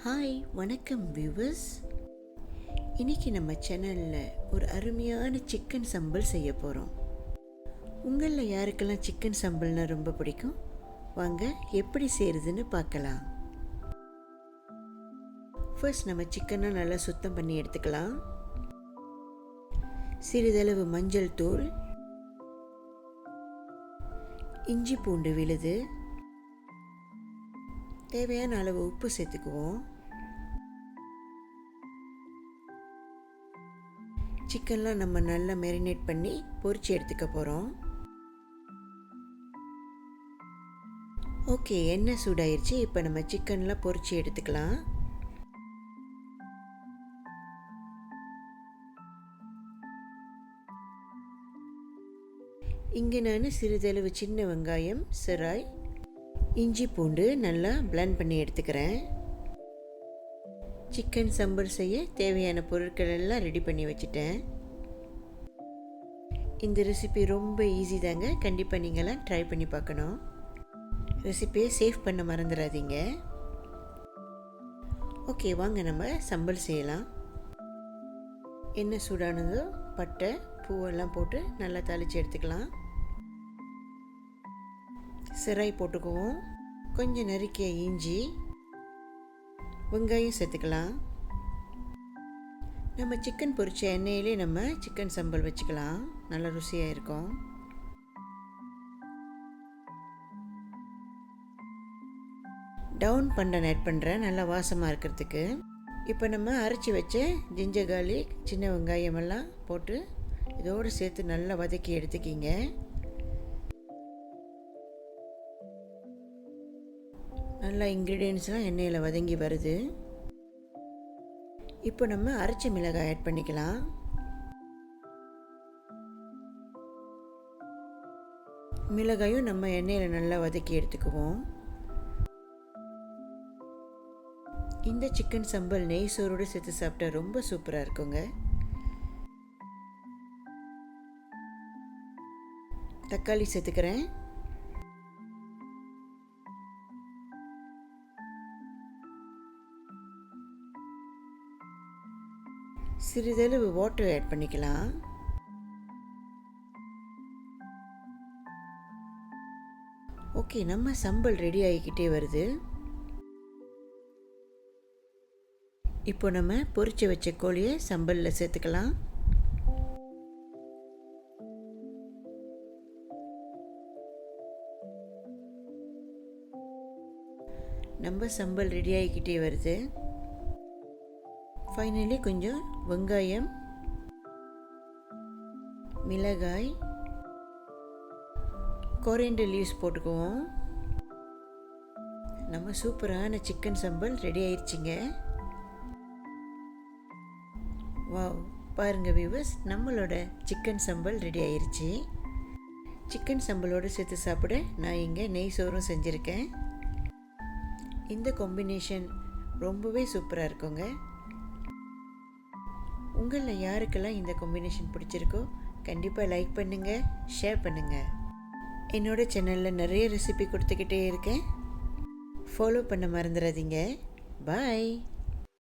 Hi, வணக்கம் viewers. இன்றைக்கி நம்ம சேனலில் ஒரு அருமையான சிக்கன் சம்பல் செய்ய போகிறோம். உங்களில் யாருக்கெல்லாம் சிக்கன் சம்பல்னா ரொம்ப பிடிக்கும்? வாங்க எப்படி செய்கிறதுன்னு பார்க்கலாம். ஃபர்ஸ்ட் நம்ம சிக்கனை நல்லா சுத்தம் பண்ணி எடுத்துக்கலாம். சிறிதளவு மஞ்சள் தூள், இஞ்சி பூண்டு விழுது, தேவையான அளவு உப்பு சேர்த்துக்குவோம். சிக்கன்லாம் நம்ம நல்லா மேரினேட் பண்ணி பொரிச்சு எடுத்துக்க போகிறோம். ஓகே, எண்ணெய் சூடாயிருச்சு. இப்போ நம்ம சிக்கன்லாம் பொரிச்சு எடுத்துக்கலாம். இங்கே நான் சிறிதளவு சின்ன வெங்காயம், சிராய், இஞ்சி பூண்டு நல்லா பிளெண்ட் பண்ணி எடுத்துக்கிறேன். சிக்கன் சம்பல் செய்ய தேவையான பொருட்கள் எல்லாம் ரெடி பண்ணி வச்சுட்டேன். இந்த ரெசிபி ரொம்ப ஈஸி தாங்க. கண்டிப்பாக நீங்களாம் ட்ரை பண்ணி பார்க்கணும். ரெசிபியை சேவ் பண்ண மறந்துடாதீங்க. ஓகே, வாங்க நம்ம சம்பல் செய்யலாம். எண்ணெய் சூடானதோ பட்டை பூவெல்லாம் போட்டு நல்லா தாளித்து எடுத்துக்கலாம். சிராய் போட்டுக்குவோம். கொஞ்சம் நறுக்கிய இஞ்சி, வெங்காயம் சேர்த்துக்கலாம். நம்ம சிக்கன் பொரிச்ச எண்ணெயிலே நம்ம சிக்கன் சம்பல் வச்சுக்கலாம். நல்ல ருசியாக இருக்கும். டவுன் பண்டன் ஆட் பண்ணுறேன், நல்லா வாசமாக இருக்கிறதுக்கு. இப்போ நம்ம அரைச்சி வச்ச ஜிஞ்சர் கார்லிக், சின்ன வெங்காயம் எல்லாம் போட்டு இதோடு சேர்த்து நல்லா வதக்கி எடுத்துக்கிங்க. நல்லா இன்க்ரீடியன்ட்ஸ்லாம் எண்ணெயில் வதங்கி வருது. இப்போ நம்ம அரைச்ச மிளகாய் ஆட் பண்ணிக்கலாம். மிளகாயும் நம்ம எண்ணெயில் நல்லா வதக்கி எடுத்துக்குவோம். இந்த சிக்கன் சம்பல் நெய் சோறோடு சேர்த்து சாப்பிட்டா ரொம்ப சூப்பராக இருக்குங்க. தக்காளி சேர்த்துக்கிறேன். சிறிதளவு வாட்டர் ஆட் பண்ணிக்கலாம். ஓகே, நம்ம சம்பல் ரெடி ஆகிக்கிட்டே வருது. இப்போ நம்ம பொரிச்சு வச்ச கோழியை சம்பலில் சேர்த்துக்கலாம். நம்ம சம்பல் ரெடி ஆகிக்கிட்டே வருது. ஃபைனலி கொஞ்சம் வெங்காயம், மிளகாய், கொரியண்டர் லீவ்ஸ் போட்டுக்குவோம். நம்ம சூப்பரான சிக்கன் சம்பல் ரெடி ஆயிடுச்சுங்க. வாவ், பாருங்கள் வியூவர்ஸ், நம்மளோட சிக்கன் சம்பல் ரெடி ஆயிடுச்சு. சிக்கன் சம்பலோடு சேர்த்து சாப்பிட நான் இங்கே நெய் சோறும் செஞ்சுருக்கேன். இந்த காம்பினேஷன் ரொம்பவே சூப்பராக இருக்குங்க. உங்களில் யாருக்கெல்லாம் இந்த காம்பினேஷன் பிடிச்சிருக்கோ கண்டிப்பாக லைக் பண்ணுங்கள், ஷேர் பண்ணுங்கள். என்னோட சேனலில் நிறைய ரெசிபி கொடுத்துக்கிட்டே இருக்கேன். ஃபாலோ பண்ண மறந்துடாதீங்க. பாய்.